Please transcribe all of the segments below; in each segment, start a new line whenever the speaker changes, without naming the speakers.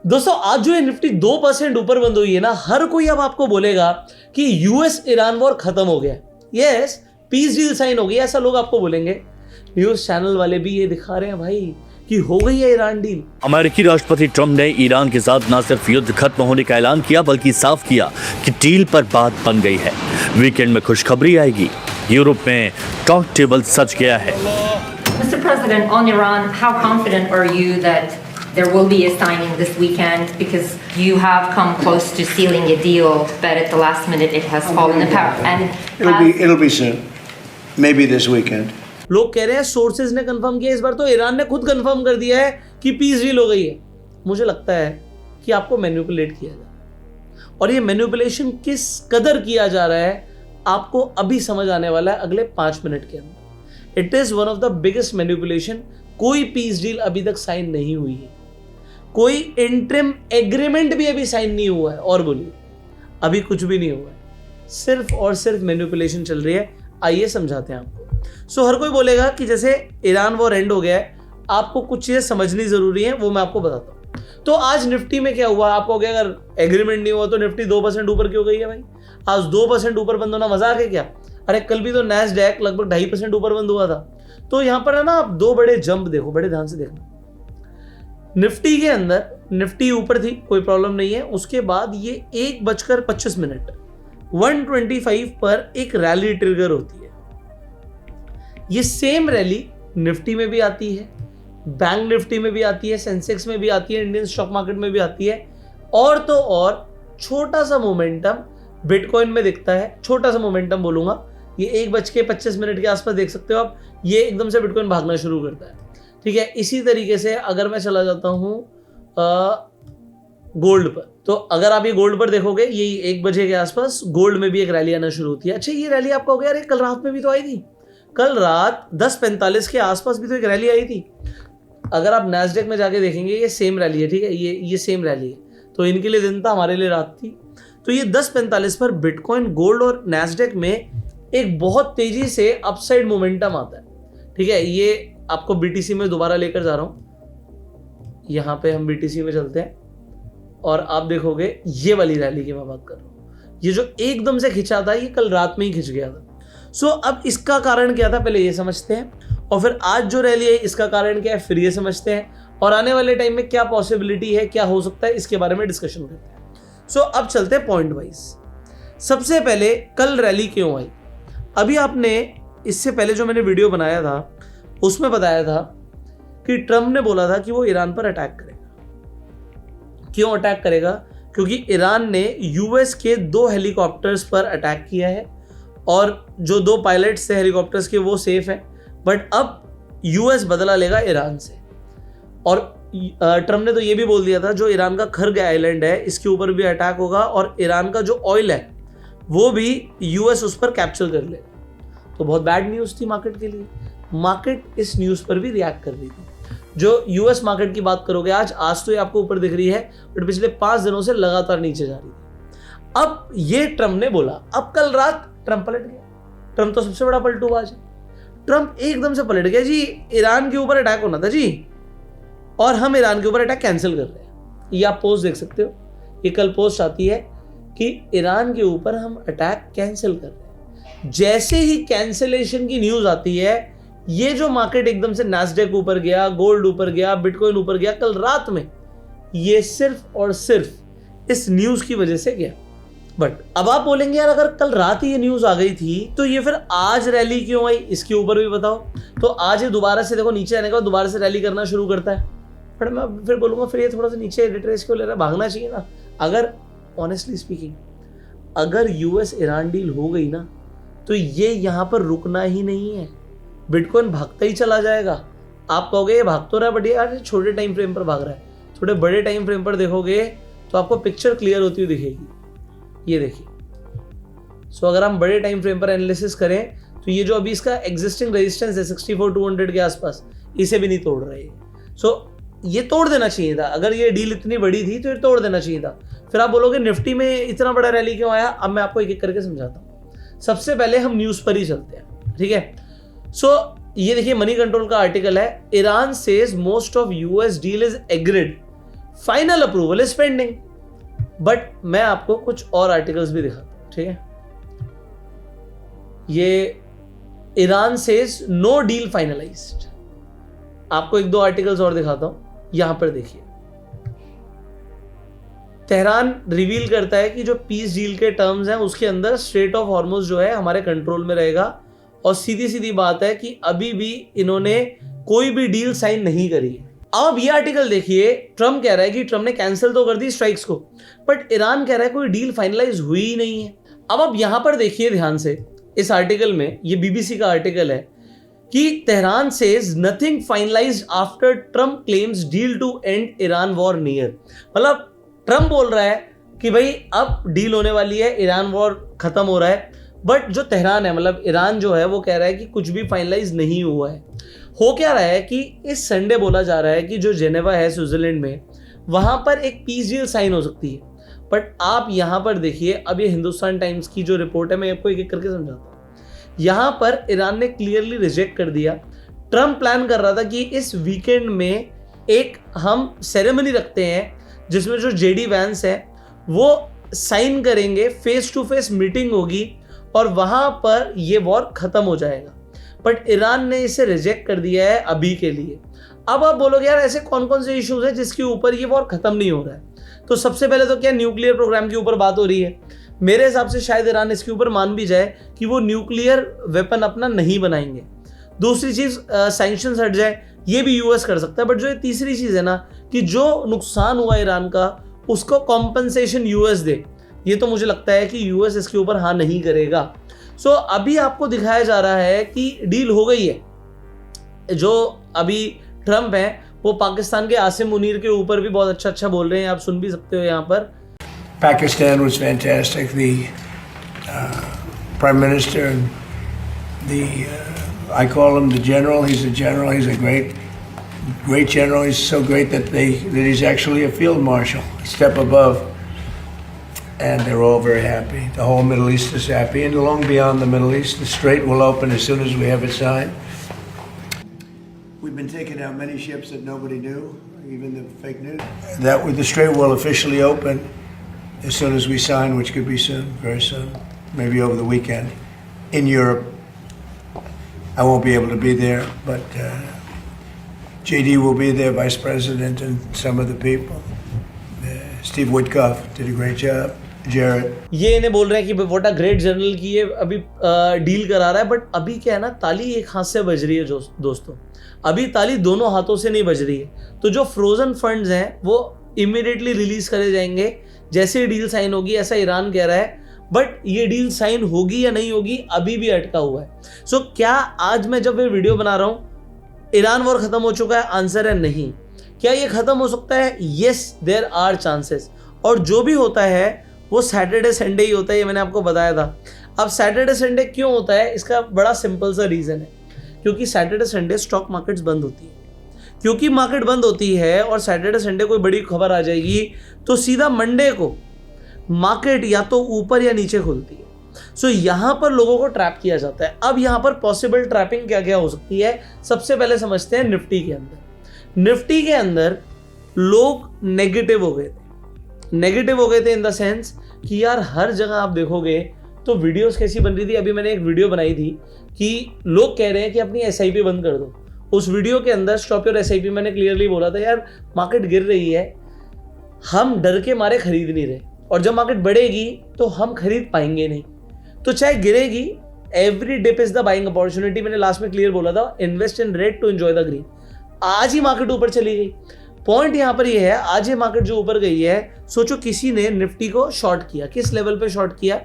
दोस्तों आज जो ये निफ्टी 2% ऊपर बंद हुई है ना, हर कोई अब आपको बोलेगा कि यूएस ईरान वॉर खत्म हो गया, यस पीस डील साइन हो गई, ऐसा लोग आपको बोलेंगे। न्यूज चैनल वाले भी ये दिखा रहे हैं भाई कि हो गई है ईरान डील।
अमेरिकी राष्ट्रपति ट्रंप ने ईरान के साथ न सिर्फ युद्ध खत्म होने का ऐलान किया बल्कि साफ किया कि डील पर बात बन गई है। वीकेंड में खुशखबरी आएगी। यूरोप में टॉक टेबल सज गया है।
Mr. President, on Iran, how confident are you that there will be a signing this weekend? Because you have come close to sealing a deal, but at the last minute it has fallen apart. And
It'll be soon, maybe this weekend.
लोग कह रहे हैं sources ने confirm किया, इस बार तो Iran ने खुद कंफर्म कर दिया है कि पीस डील हो गई है। मुझे लगता है कि आपको मैनिपुलेट किया जा, और ये मैनिपुलेशन किस कदर किया जा रहा है आपको अभी समझ आने वाला है अगले 5 मिनट के अंदर। It is one of the biggest manipulation. कोई पीस डील अभी तक साइन नहीं हुई है, कोई इंटरिम एग्रीमेंट भी अभी साइन नहीं हुआ है, और बोलिए अभी कुछ भी नहीं हुआ है, सिर्फ और सिर्फ मैनिपुलेशन चल रही है। आइए समझाते हैं आपको। सो हर कोई बोलेगा कि जैसे ईरान वॉर एंड हो गया है, आपको कुछ चीजें समझनी जरूरी है, वो मैं आपको बताता हूँ। तो आज निफ्टी में क्या हुआ आपको, अगर एग्रीमेंट नहीं हुआ तो निफ्टी 2% ऊपर क्यों गई है भाई? आज 2% ऊपर बंद होना मजाक है क्या? अरे कल भी तो नैस्डैक लगभग 2.5% ऊपर बंद हुआ था। तो यहां पर है ना, आप दो बड़े जंप देखो, बड़े ध्यान से देखना। निफ्टी के अंदर निफ्टी ऊपर थी, कोई प्रॉब्लम नहीं है। उसके बाद ये 1:25 125 पर एक रैली ट्रिगर होती है। ये सेम रैली निफ्टी में भी आती है, बैंक निफ्टी में भी आती है, सेंसेक्स में भी आती है, इंडियन स्टॉक मार्केट में भी आती है। और तो और छोटा सा मोमेंटम बिटकॉइन में दिखता है, छोटा सा मोमेंटम बोलूंगा, ये 1:25 के आसपास देख सकते हो आप। ये एकदम से बिटकॉइन भागना शुरू करता है, ठीक है। इसी तरीके से अगर मैं चला जाता हूं गोल्ड पर, तो अगर आप ये गोल्ड पर देखोगे, ये 1 बजे के आसपास गोल्ड में भी एक रैली आना शुरू होती है। अच्छा, ये रैली आपका हो गया, अरे कल रात में भी तो आई थी, कल रात 10:45 के आसपास भी तो एक रैली आई थी। अगर आप नैस्डैक में जाके देखेंगे, ये सेम रैली है, ठीक है, ये सेम रैली है। तो इनके लिए दिन था, हमारे लिए रात थी। तो ये 10:45 पर बिटकॉइन, गोल्ड और नैस्डैक में एक बहुत तेजी से अपसाइड मोमेंटम आता है, ठीक है। ये आपको बीटीसी में दोबारा लेकर जा रहा हूं। यहां पे हम बीटीसी में चलते हैं और आप देखोगे ये वाली रैली की मैं बात कर रहा हूं। ये जो एकदम से खिंचा था, ये कल रात में ही खिंच गया था। सो अब इसका कारण क्या था, पहले ये समझते हैं, और फिर आज जो रैली है इसका कारण क्या है, फिर ये समझते हैं, और आने वाले टाइम में क्या पॉसिबिलिटी है, क्या हो सकता है, इसके बारे में डिस्कशन करते हैं। सो अब चलते हैं पॉइंट वाइज। सबसे पहले कल रैली क्यों आई? अभी आपने इससे पहले जो मैंने वीडियो बनाया था उसमें बताया था कि ट्रंप ने बोला था कि वो ईरान पर अटैक करेगा। क्यों अटैक करेगा? क्योंकि ईरान ने यूएस के 2 हेलीकॉप्टर्स पर अटैक किया है, और जो 2 पायलट्स थे हेलीकॉप्टर्स के वो सेफ हैं, बट अब यूएस बदला लेगा ईरान से। और ट्रंप ने तो ये भी बोल दिया था जो ईरान का खर्ग आइलैंड है इसके ऊपर भी अटैक होगा, और ईरान का जो ऑयल है वो भी यूएस उस पर कैप्चर कर लेगा। तो बहुत बैड न्यूज़ थी मार्केट के लिए। मार्केट इस न्यूज़ पर भी रिएक्ट कर रही थी। जो यूएस मार्केट की बात करोगे, आज तो ये आपको ऊपर दिख रही है, बट पिछले 5 दिनों से लगातार नीचे जा रही थी। अब ये ट्रंप ने बोला, अब कल रात ट्रंप पलट गया। ट्रंप तो सबसे बड़ा पलटूबाज है। ट्रंप एकदम से पलट गया जी, ईरान के ऊपर अटैक होना था जी, और हम ईरान के ऊपर अटैक कैंसिल कर रहे हैं। ये आप पोस्ट देख सकते हो, ये कल पोस्ट आती है कि ईरान के ऊपर हम अटैक कैंसिल कर रहे हैं। जैसे ही कैंसिलेशन की न्यूज आती है, ये जो मार्केट एकदम से नैस्डैक ऊपर गया, गोल्ड ऊपर गया, बिटकॉइन ऊपर गया कल रात में, ये सिर्फ और सिर्फ इस न्यूज की वजह से गया। बट अब आप बोलेंगे यार, अगर कल रात ही ये न्यूज आ गई थी तो ये फिर आज रैली क्यों आई, इसके ऊपर भी बताओ। तो आज ये दोबारा से देखो, नीचे आने के बाद दोबारा से रैली करना शुरू करता है। बट मैं फिर बोलूंगा, फिर ये थोड़ा सा नीचे रिट्रेस क्यों ले रहा है? भागना चाहिए ना। अगर ऑनेस्टली स्पीकिंग, अगर यूएस ईरान डील हो गई ना, तो ये यहाँ पर रुकना ही नहीं है, बिटकॉइन भागता ही चला जाएगा। आप कहोगे ये भाग तो रहा है, बट यार छोटे टाइम फ्रेम पर भाग रहा है। थोड़े बड़े टाइम फ्रेम पर देखोगे तो आपको पिक्चर क्लियर होती हुई दिखेगी। ये देखिए, सो अगर हम बड़े टाइम फ्रेम पर एनालिसिस करें तो ये जो अभी इसका एग्जिस्टिंग रेजिस्टेंस है 64,200 के आसपास, इसे भी नहीं तोड़ रहे हैं। सो ये तोड़ देना चाहिए था। अगर ये डील इतनी बड़ी थी तो ये तोड़ देना चाहिए था। फिर आप बोलोगे निफ्टी में इतना बड़ा रैली क्यों आया? अब मैं आपको एक एक करके समझाता हूँ। सबसे पहले हम न्यूज पर ही चलते हैं, ठीक है। सो ये देखिए, मनी कंट्रोल का आर्टिकल है, Iran says most of US deal is agreed final approval is pending. But मैं आपको कुछ और आर्टिकल्स भी दिखाता हूं, ठीक है। ये Iran says no deal finalised. आपको एक दो आर्टिकल्स और दिखाता हूं, यहां पर देखिए। तेहरान रिवील करता है कि जो पीस डील के टर्म्स हैं उसके अंदर स्ट्रेट ऑफ हॉर्मुज जो है हमारे कंट्रोल में रहेगा, और सीधी सीधी बात है कि अभी भी इन्होंने कोई भी डील साइन नहीं करी है। अब ये आर्टिकल देखिए, ट्रम्प कह रहा है कि ट्रम्प ने कैंसिल तो कर दी स्ट्राइक्स को, बट ईरान कह रहा है कोई डील फाइनलाइज हुई ही नहीं है। अब आप यहां पर देखिए ध्यान से, इस आर्टिकल में, ये बीबीसी का आर्टिकल है कि Tehran says nothing finalised after Trump claims deal to end Iran war near. मतलब ट्रम्प बोल रहा है कि भाई अब डील होने वाली है, ईरान वॉर खत्म हो रहा है, बट जो तेहरान है, मतलब ईरान जो है, वो कह रहा है कि कुछ भी फाइनलाइज नहीं हुआ है। हो क्या रहा है कि इस संडे बोला जा रहा है कि जो जेनेवा है स्विट्जरलैंड में, वहां पर एक पीस डील साइन हो सकती है। बट आप यहां पर देखिए, अब ये हिंदुस्तान टाइम्स की जो रिपोर्ट है, मैं आपको एक एक करके समझाता हूँ। यहां पर ईरान ने क्लियरली रिजेक्ट कर दिया। ट्रम्प प्लान कर रहा था कि इस वीकेंड में एक हम सेरेमनी रखते हैं जिसमें जो जेडी वैंस है वो साइन करेंगे, फेस टू फेस मीटिंग होगी और वहां पर ये वॉर खत्म हो जाएगा। बट ईरान ने इसे रिजेक्ट कर दिया है अभी के लिए। अब आप बोलोगे यार ऐसे कौन कौन से इश्यूज हैं जिसके ऊपर ये वॉर खत्म नहीं हो रहा है? तो सबसे पहले तो क्या न्यूक्लियर प्रोग्राम के ऊपर बात हो रही है। मेरे हिसाब से शायद ईरान इसके ऊपर मान भी जाए कि वो न्यूक्लियर वेपन अपना नहीं बनाएंगे। दूसरी चीज, सैंक्शंस हट जाए, ये भी यूएस कर सकता है। बट जो ये तीसरी चीज है ना, कि जो नुकसान हुआ ईरान का उसको कॉम्पनसेशन यूएस दे, ये तो मुझे लगता है कि यूएस इसके ऊपर हाँ नहीं करेगा। सो अभी आपको दिखाया जा रहा है कि डील हो गई है। जो अभी ट्रम्प है वो पाकिस्तान के आसिम मुनीर के ऊपर भी बहुत अच्छा अच्छा बोल रहे हैं, आप सुन भी सकते हो यहाँ पर।
Pakistan was fantastic. The Prime Minister, I call him the General. He's a general. He's a great general. He's so great that he's actually a field marshal, a step above. And they're all very happy. The whole Middle East is happy, and long beyond the Middle East, the Strait will open as soon as we have it signed. We've been taking out many ships that nobody knew, even the fake news. The Strait will officially open as soon as we sign, which could be soon, very soon, maybe over the weekend. In Europe, I won't be able to be there, but JD will be there, Vice President, and some of the people. Steve Woodcock did a great job. Jared.
ये इन्हें बोल रहे हैं कि what a great general की ये अभी deal करा रहा है। बट अभी क्या है ना, ताली एक हाथ से बज रही है दोस्तों, अभी ताली दोनों हाथों से नहीं बज रही है। तो जो फ्रोजन फंड्स हैं वो इमीडिएटली रिलीज करे जाएंगे जैसे ही डील साइन होगी, ऐसा ईरान कह रहा है। बट ये डील साइन होगी या नहीं होगी अभी भी अटका हुआ है। सो क्या आज मैं जब ये वीडियो बना रहा हूं ईरान वॉर खत्म हो चुका है? आंसर है नहीं। क्या ये खत्म हो सकता है? Yes, there are chances. और जो भी होता है वो सैटरडे संडे ही होता है, ये मैंने आपको बताया था। अब सैटरडे संडे क्यों होता है, इसका बड़ा सिंपल सा रीजन है, क्योंकि सैटरडे संडे स्टॉक मार्केट्स बंद होती है। क्योंकि मार्केट बंद होती है और सैटरडे संडे कोई बड़ी खबर आ जाएगी तो सीधा मंडे को मार्केट या तो ऊपर या नीचे खुलती है। सो यहां पर लोगों को ट्रैप किया जाता है। अब यहां पर पॉसिबल ट्रैपिंग क्या क्या हो सकती है, सबसे पहले समझते हैं निफ्टी के अंदर। निफ्टी के अंदर लोग नेगेटिव हो गए थे। नेगेटिव हो गए थे इन द सेंस कि यार हर जगह आप देखोगे तो वीडियोस कैसी बन रही थी। अभी मैंने एक वीडियो बनाई थी कि लोग कह रहे हैं कि अपनी एसआईपी बंद कर दो। उस वीडियो के अंदर स्टॉप योर एसआईपी मैंने क्लियरली बोला था यार मार्केट गिर रही है, हम डर के मारे खरीद नहीं रहे, और जब मार्केट बढ़ेगी तो हम खरीद पाएंगे नहीं। तो चाहे गिरेगी, every dip is the buying opportunity. मैंने लास्ट में क्लियर बोला था, invest in red to enjoy the green. आज ही मार्केट ऊपर चली गई। पॉइंट यहां पर यह है, आज ये मार्केट जो ऊपर गई है, सोचो किसी ने निफ्टी को शॉर्ट किया। किस लेवल पे शॉर्ट किया?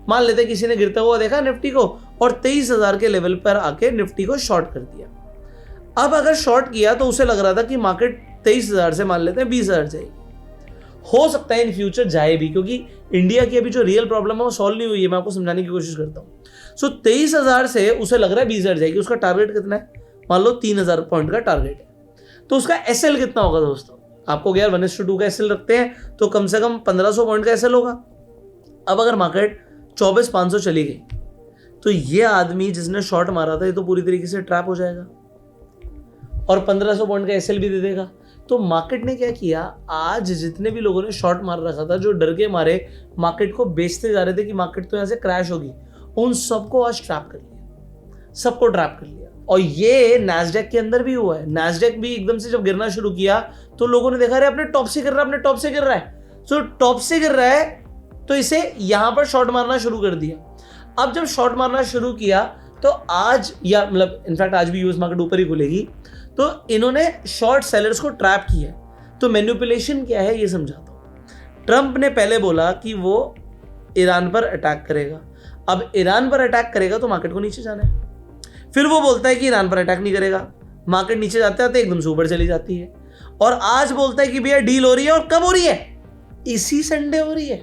मान लेते किसी ने गिरता हुआ देखा निफ्टी को और 23,000 के लेवल पर आके निफ्टी को शॉर्ट कर दिया। अब अगर शॉर्ट किया तो उसे लग रहा था कि मार्केट 23,000 से मान लेते हैं 20,000 जाएगी। हो सकता है इन फ्यूचर जाए भी, क्योंकि इंडिया की अभी जो रियल प्रॉब्लम है वो सॉल्व नहीं हुई है। मैं आपको समझाने की कोशिश करता हूँ। सो 23,000 से उसे लग रहा है 20,000 जाएगी। उसका टारगेट कितना है? मान लो 3,000 पॉइंट का टारगेट है। तो उसका एसएल कितना होगा दोस्तों? आपको यार 1:2 का एसएल रखते हैं तो कम से कम 1500 पॉइंट का एसएल होगा। अब अगर मार्केट 24,500 चली गई तो ये आदमी जिसने शॉर्ट मारा था ये तो पूरी तरीके से ट्रैप हो जाएगा और 1500 पॉइंट का एसएल भी दे देगा। तो मार्केट ने क्या किया, आज जितने भी लोगों ने शॉर्ट मार रखा था, जो डर के मारे मार्केट को बेचते जा रहे थे कि मार्केट तो यहाँ से क्रैश होगी, उन सबको आज ट्रैप कर लिया, सबको ट्रैप कर लिया। और ये नैस्डैक के अंदर भी हुआ है। नैस्डैक भी एकदम से जब गिरना शुरू किया तो लोगों ने देखा अरे अपने टॉप से गिर रहा है, अपने टॉप से गिर रहा है। तो टॉप से गिर रहा है तो इसे यहां पर शॉर्ट मारना शुरू कर दिया। अब जब शॉर्ट मारना शुरू किया तो आज, या मतलब इनफैक्ट आज भी यूएस मार्केट ऊपर ही खुलेगी, तो इन्होंने शॉर्ट सेलर्स को ट्रैप किया। तो मैनिपुलेशन क्या है ये समझाता हूं। ट्रंप ने पहले बोला कि वो ईरान पर अटैक करेगा। अब ईरान पर अटैक करेगा तो मार्केट को नीचे जाना है। फिर वो बोलता है कि ईरान पर अटैक नहीं करेगा, मार्केट नीचे जाते आते एकदम से ऊपर चली जाती है। और आज बोलता है कि भैया डील हो रही है, और कब हो रही है? इसी संडे हो रही है,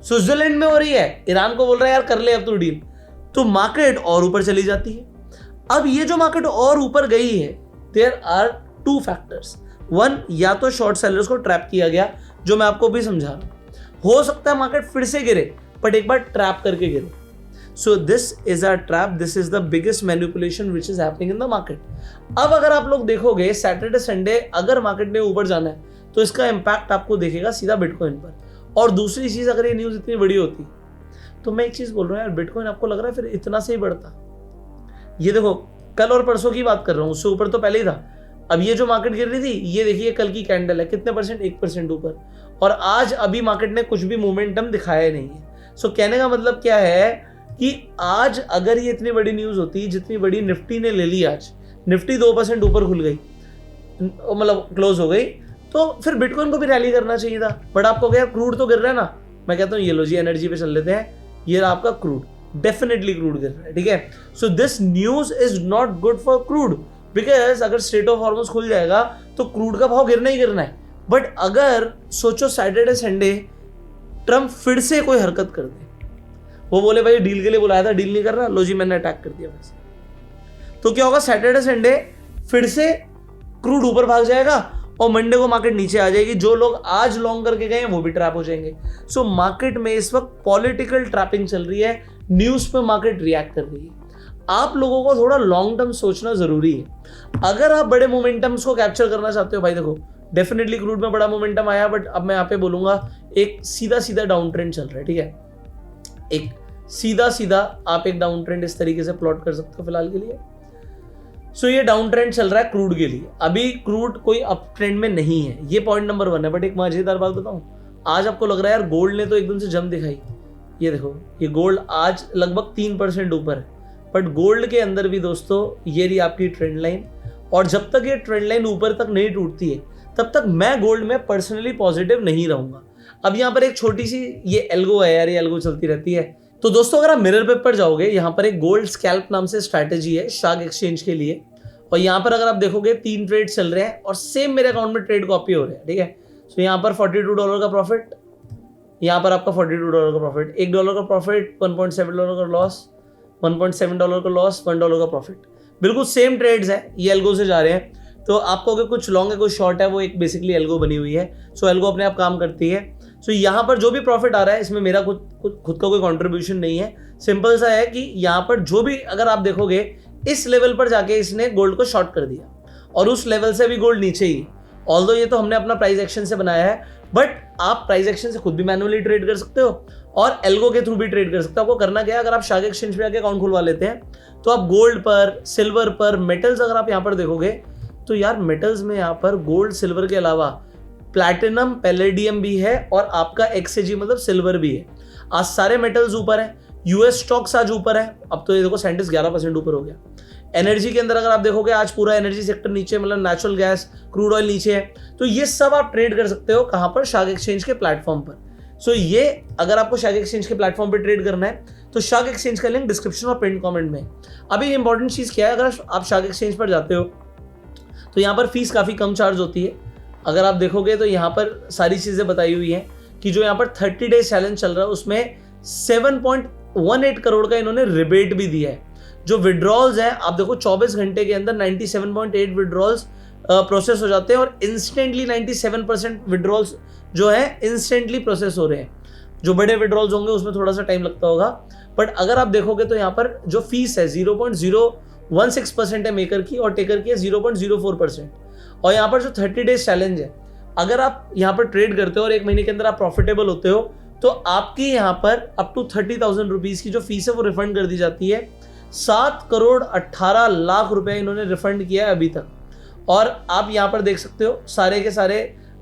स्विट्जरलैंड में हो रही है। ईरान को बोल रहा है यार कर ले अब तू डील, तो मार्केट और ऊपर चली जाती है। अब ये जो मार्केट और ऊपर गई है, there are two factors. One, या तो शॉर्ट सेलर्स को ट्रैप किया गया, जो मैं आपको भी समझा रहा हूं। हो सकता है मार्केट फिर से गिरे, बट एक बार ट्रैप करके गिरे। So this is a trap. This is the biggest manipulation which is happening in the market. अब अगर आप लोग देखोगे सैटरडे संडे अगर मार्केट ने ऊपर जाना है तो इसका इम्पैक्ट आपको देखेगा सीधा बिटकॉइन पर। और दूसरी चीज, अगर ये न्यूज इतनी बड़ी होती तो मैं एक चीज बोल रहा हूँ यार, बिटकॉइन आपको लग रहा है फिर इतना से ही बढ़ता? ये देखो कल और परसों की बात कर रहा हूँ, उससे ऊपर तो पहले ही था। अब ये जो मार्केट गिर रही थी, ये देखिए कल की कैंडल है, कितने परसेंट? 1% ऊपर। और आज अभी मार्केट ने कुछ भी मोमेंटम दिखाया नहीं है। सो कहने का मतलब क्या है कि आज अगर ये इतनी बड़ी न्यूज होती, जितनी बड़ी निफ्टी ने ले ली, आज निफ्टी 2% ऊपर खुल गई, मतलब क्लोज हो गई, तो फिर बिटकॉइन को भी रैली करना चाहिए था। बट आपको क्या, क्रूड तो गिर रहा है ना। मैं कहता हूँ ये लो जी, एनर्जी पे चल लेते हैं। ये आपका क्रूड, डेफिनेटली क्रूड गिर रहा है, ठीक है। So this news is not good for crude, because अगर स्ट्रेट ऑफ हॉर्मोन्स खुल जाएगा तो क्रूड का भाव गिरना ही गिरना है। बट अगर सोचो सैटरडे संडे ट्रंप फिर से कोई हरकत कर दे, वो बोले भाई डील के लिए बुलाया था, डील नहीं कर रहा, लो जी मैंने अटैक कर दिया बस, तो क्या होगा? सैटरडे संडे फिर से क्रूड ऊपर भाग जाएगा और मंडे को मार्केट नीचे आ जाएगी। जो लोग आज लॉन्ग करके गए हैं वो भी ट्रैप हो जाएंगे। सो मार्केट में इस वक्त पॉलिटिकल ट्रैपिंग चल रही है, न्यूज पे मार्केट रिएक्ट कर रही है। आप लोगों को थोड़ा लॉन्ग टर्म सोचना जरूरी है। अगर आप बड़े मोमेंटम्स को कैप्चर करना चाहते हो, भाई देखो डेफिनेटली क्रूड में बड़ा मोमेंटम आया, बट अब मैं यहाँ पे बोलूंगा एक सीधा सीधा डाउन ट्रेंड चल रहा है, ठीक है। एक सीधा सीधा आप एक डाउन ट्रेंड इस तरीके से प्लॉट कर सकते हो फिलहाल के लिए। सो ये डाउन ट्रेंड चल रहा है क्रूड के लिए। अभी क्रूड कोई अप ट्रेंड में नहीं है, ये पॉइंट नंबर 1 है। बट एक मजेदार बात बताऊं, आज आपको लग रहा है यार गोल्ड ने तो एकदम से जम दिखाई। ये देखो, ये गोल्ड आज लगभग 3% ऊपर है, बट गोल्ड के अंदर भी दोस्तों ये रही आपकी ट्रेंड लाइन। और जब तक ये ट्रेंड लाइन ऊपर तक नहीं टूटती है, तब तक मैं गोल्ड में पर्सनली पॉजिटिव नहीं रहूंगा। अब यहाँ पर एक छोटी सी ये एल्गो है यार, ये एल्गो चलती रहती है। तो दोस्तों अगर आप मिरर वेब पर जाओगे, यहाँ पर एक गोल्ड स्कैल्प नाम से स्ट्रैटेजी है शार्क एक्सचेंज के लिए। और यहाँ पर अगर आप देखोगे 3 ट्रेड चल रहे हैं और सेम मेरे अकाउंट में ट्रेड कॉपी हो रहे हैं, ठीक है। तो यहाँ पर $42 का प्रॉफिट, यहाँ पर आपका $42 का प्रॉफिट, $1 का प्रॉफिट, $1.7 का लॉस, $1.7 का लॉस, $1 का प्रॉफिट। बिल्कुल सेम ट्रेड्स है, ये एल्गो से जा रहे हैं। तो आपको अगर कुछ लॉन्ग है कुछ शॉर्ट है, वो एक बेसिकली एल्गो बनी हुई है। सो एल्गो अपने आप काम करती है। सो यहाँ पर जो भी प्रॉफिट आ रहा है, इसमें मेरा खुद का कोई कंट्रीब्यूशन नहीं है। सिंपल सा है कि यहाँ पर जो भी, अगर आप देखोगे इस लेवल पर जाके इसने गोल्ड को शॉर्ट कर दिया और उस लेवल से भी गोल्ड नीचे ही। ऑल्दो ये तो हमने अपना प्राइस एक्शन से बनाया है, बट आप प्राइस एक्शन से खुद भी मैनुअली ट्रेड कर सकते हो और एल्गो के थ्रू भी ट्रेड कर सकते हो। आपको करना क्या है, अगर आप शार्क एक्सचेंज पे आके अकाउंट खुलवा लेते हैं तो आप गोल्ड पर, सिल्वर पर, मेटल्स अगर आप यहाँ पर देखोगे तो यार मेटल्स में यहाँ पर गोल्ड सिल्वर के अलावा प्लैटिनम, पैलेडियम भी है और आपका XAG मतलब सिल्वर भी है। आज सारे मेटल्स ऊपर है। यूएस स्टॉक्स आज ऊपर है। अब तो ये देखो साइंटिस्ट 11% ऊपर हो गया। एनर्जी के अंदर अगर आप देखोगे आज पूरा एनर्जी सेक्टर नीचे, मतलब नेचुरल गैस, क्रूड ऑयल नीचे है। तो ये सब आप ट्रेड कर सकते हो कहाँ पर? शार्क एक्सचेंज के प्लेटफॉर्म पर। सो ये अगर आपको शार्क एक्सचेंज के प्लेटफॉर्म पर ट्रेड करना है तो शार्क एक्सचेंज का लिंक डिस्क्रिप्शन और पिन कमेंट में। अभी इंपॉर्टेंट चीज क्या है, अगर आप शार्क एक्सचेंज पर जाते हो तो यहाँ पर फीस काफी कम चार्ज होती है। अगर आप देखोगे तो यहाँ पर सारी चीजें बताई हुई हैं कि जो यहाँ पर 30 डेज चैलेंज चल रहा है उसमें 7.18 करोड़ का इन्होंने रिबेट भी दिया है। जो विड्रॉल्स हैं आप देखो 24 घंटे के अंदर 97.8 विड्रॉल्स प्रोसेस हो जाते हैं और इंस्टेंटली 97% विड्रॉल्स जो है इंस्टेंटली प्रोसेस हो रहे हैं। जो बड़े विड्रॉल्स होंगे उसमें थोड़ा सा टाइम लगता होगा, बट अगर आप देखोगे तो यहाँ पर जो फीस है 0.016% है मेकर की और टेकर की है 0.04%। और यहाँ पर जो 30 डेज चैलेंज है, अगर आप यहाँ पर ट्रेड करते हो और 1 महीने के अंदर आप प्रॉफिटेबल होते हो तो आपकी यहाँ पर अप टू 30,000 रुपीज की जो फीस है वो रिफंड कर दी जाती है। 7 करोड़ 18 लाख रुपए इन्होंने रिफंड किया है अभी तक। और आप यहाँ पर देख सकते हो सारे के सारे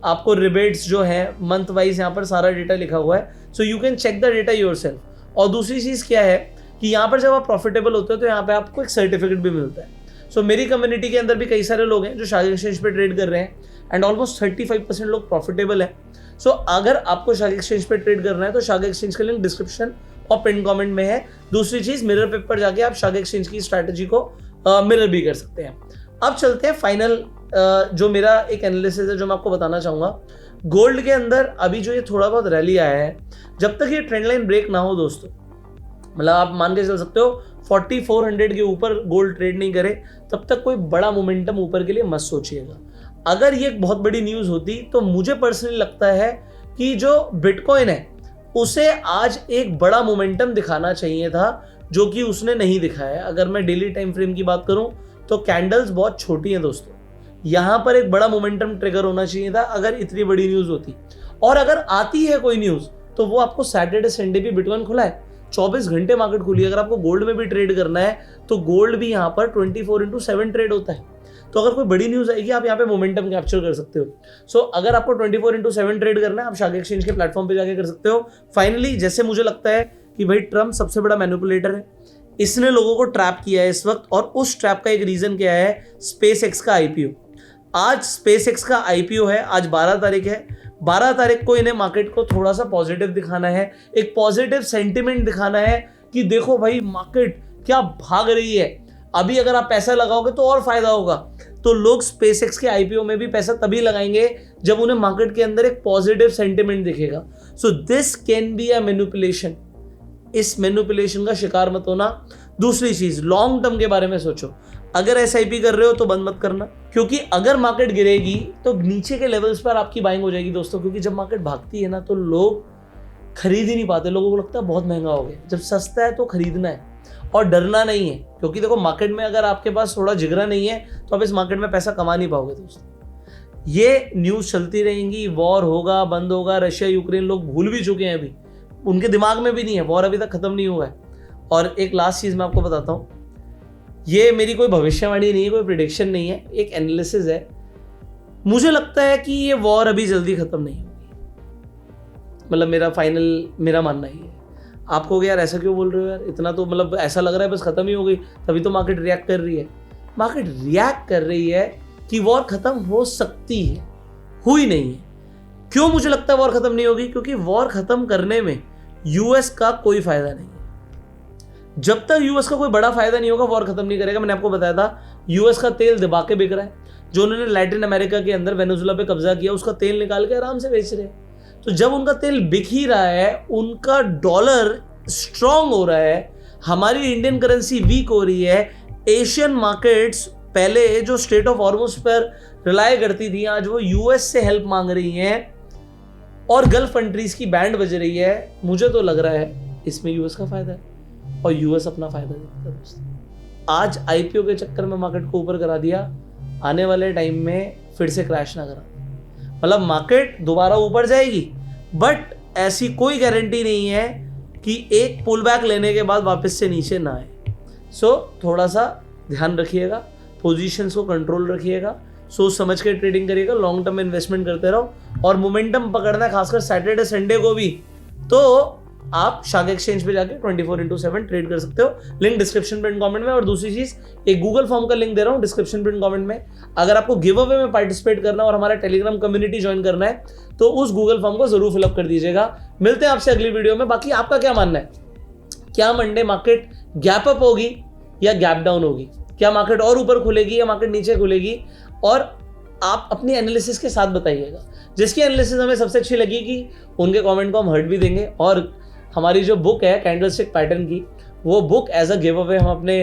आपको रिबेट्स जो है मंथ वाइज यहाँ पर सारा डेटा लिखा हुआ है, so you can check the data yourself. और दूसरी चीज़ क्या है कि यहाँ पर जब आप प्रॉफिटेबल होते हो तो यहाँ पे आपको एक सर्टिफिकेट भी मिलता है। सो मेरी कम्युनिटी के अंदर भी कई सारे लोग हैं जो शार्क एक्सचेंज पे ट्रेड कर रहे हैं एंड ऑलमोस्ट 35% लोग प्रॉफिटेबल है। सो अगर आपको शार्क एक्सचेंज पे ट्रेड करना है तो शार्क एक्सचेंज का लिंक डिस्क्रिप्शन और पिन कमेंट में है। दूसरी चीज़ मिरर पेपर पर जाके आप शार्क एक्सचेंज की स्ट्रैटेजी को मिरर भी कर सकते हैं। अब चलते हैं फाइनल जो मेरा एक एनालिसिस है जो मैं आपको बताना चाहूँगा। गोल्ड के अंदर अभी जो ये थोड़ा बहुत रैली आया है, जब तक ये ट्रेंड लाइन ब्रेक ना हो दोस्तों, मतलब आप मान के चल सकते हो 4400 के ऊपर गोल्ड ट्रेड नहीं करे तब तक कोई बड़ा मोमेंटम ऊपर के लिए मत सोचिएगा। अगर ये बहुत बड़ी न्यूज़ होती तो मुझे पर्सनली लगता है कि जो बिटकॉइन है उसे आज एक बड़ा मोमेंटम दिखाना चाहिए था, जो कि उसने नहीं दिखाया। अगर मैं डेली टाइम फ्रेम की बात करूं तो कैंडल्स बहुत छोटी हैं दोस्तों, यहाँ पर एक बड़ा मोमेंटम ट्रिगर होना चाहिए था अगर इतनी बड़ी न्यूज़ होती। और अगर आती है कोई न्यूज़ तो वो आपको सैटरडे संडे भी बिटकॉइन खुला है, 24 घंटे मार्केट खुली है। अगर आपको गोल्ड में भी ट्रेड करना है तो गोल्ड भी यहाँ पर 24/7 ट्रेड होता है। तो अगर कोई बड़ी न्यूज़ आएगी आप यहाँ पे मोमेंटम कैप्चर कर सकते हो। सो अगर आपको 24/7 ट्रेड करना है आप शार्क एक्सचेंज के प्लेटफॉर्म पे जाके कर सकते हो। फाइनली जैसे मुझे लगता है कि भाई ट्रम्प सबसे बड़ा मैनिपुलेटर है, इसने लोगों को ट्रैप किया है इस वक्त, और उस ट्रैप का एक रीज़न क्या है, स्पेस एक्स का IPO। आज स्पेस एक्स का IPO है, आज 12 तारीख है। 12 तारीख को इन्हें मार्केट को थोड़ा सा पॉजिटिव दिखाना है, एक पॉजिटिव सेंटिमेंट दिखाना है कि देखो भाई मार्केट क्या भाग रही है, अभी अगर आप पैसा लगाओगे तो और फायदा होगा। तो लोग स्पेस एक्स के IPO में भी पैसा तभी लगाएंगे जब उन्हें मार्केट के अंदर एक पॉजिटिव सेंटिमेंट दिखेगा। So this can be a manipulation, इस मैनिपुलेशन का शिकार मत होना। दूसरी चीज, लॉन्ग टर्म के बारे में सोचो। अगर SIP कर रहे हो तो बंद मत करना, क्योंकि अगर मार्केट गिरेगी तो नीचे के लेवल्स पर आपकी बाइंग हो जाएगी दोस्तों। क्योंकि जब मार्केट भागती है ना तो लोग खरीद ही नहीं पाते, लोगों को लगता है बहुत महंगा हो गया। जब सस्ता है तो खरीदना है और डरना नहीं है, क्योंकि देखो मार्केट में अगर आपके पास थोड़ा जिगरा नहीं है तो आप इस मार्केट में पैसा कमा नहीं पाओगे दोस्तों। ये न्यूज़ चलती रहेंगी, वॉर होगा, बंद होगा, रशिया यूक्रेन लोग भूल भी चुके हैं, अभी उनके दिमाग में भी नहीं है, वॉर अभी तक खत्म नहीं हुआ है। और एक लास्ट चीज़ मैं आपको बताता हूँ, ये मेरी कोई भविष्यवाणी नहीं है, कोई प्रिडिक्शन नहीं है, एक एनालिसिस है। मुझे लगता है कि ये वॉर अभी जल्दी खत्म नहीं होगी, मतलब मेरा मानना ही है। आप कहोगे यार ऐसा क्यों बोल रहे हो यार, इतना तो मतलब ऐसा लग रहा है बस खत्म ही हो गई, तभी तो मार्केट रिएक्ट कर रही है। मार्केट रिएक्ट कर रही है कि वॉर खत्म हो सकती है, हुई नहीं है। क्यों मुझे लगता है वॉर खत्म नहीं होगी, क्योंकि वॉर खत्म करने में US का कोई फायदा नहीं है। जब तक US का कोई बड़ा फायदा नहीं होगा वॉर खत्म नहीं करेगा। मैंने आपको बताया था US का तेल दबा के बिक रहा है, जो उन्होंने लैटिन अमेरिका के अंदर वेनेजुएला पे कब्जा किया उसका तेल निकाल के आराम से बेच रहे हैं। तो जब उनका तेल बिक ही रहा है, उनका डॉलर स्ट्रांग हो रहा है, हमारी इंडियन करेंसी वीक हो रही है, एशियन मार्केट्स पहले जो स्ट्रेट ऑफ हॉर्मुज पर रिलाय करती थी आज वो US से हेल्प मांग रही हैं और गल्फ कंट्रीज की बैंड बज रही है। मुझे तो लग रहा है इसमें US का फायदा है और US अपना फायदा देखता है दोस्तों। आज IPO के चक्कर में मार्केट को ऊपर करा दिया, आने वाले टाइम में फिर से क्रैश ना करा, मतलब मार्केट दोबारा ऊपर जाएगी, बट ऐसी कोई गारंटी नहीं है कि एक पुल बैक लेने के बाद वापस से नीचे ना आए। सो थोड़ा सा ध्यान रखिएगा, पोजीशंस को कंट्रोल रखिएगा, सोच समझ के ट्रेडिंग करिएगा, लॉन्ग टर्म इन्वेस्टमेंट करते रहो और मोमेंटम पकड़ना है खासकर सैटरडे संडे को भी, तो आप शार्क एक्सचेंज पे जाके 24/7 ट्रेड कर सकते हो। लिंक डिस्क्रिप्शन पे कमेंट में। और दूसरी चीज, एक गूगल फॉर्म का लिंक दे रहा हूँ डिस्क्रिप्शन पे कमेंट में। अगर आपको गिव अवे में पार्टिसिपेट करना और हमारा टेलीग्राम कम्युनिटी ज्वाइन करना है तो उस गूगल फॉर्म को जरूर फिलअप कर दीजिएगा। मिलते हैं आपसे अगली वीडियो में। बाकी आपका क्या मानना है, क्या मंडे मार्केट गैप अप होगी या गैप डाउन होगी, क्या मार्केट और ऊपर खुलेगी या मार्केट नीचे खुलेगी, और आप अपनी एनालिसिस के साथ बताइएगा। जिसकी एनालिसिस हमें सबसे अच्छी लगी कि उनके कमेंट को हम हर्ट भी देंगे। और हमारी जो बुक है कैंडलस्टिक पैटर्न की, वो book as a giveaway हम अपने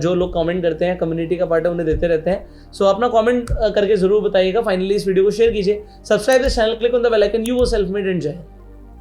जो लोग कमेंट करते हैं, कम्युनिटी का पार्ट है, उन्हें देते रहते हैं। सो अपना कमेंट करके जरूर बताइएगा। फाइनली इस वीडियो को शेयर कीजिए, subscribe this channel, click on the bell icon. You वो सेल्फ मेड एंड जय।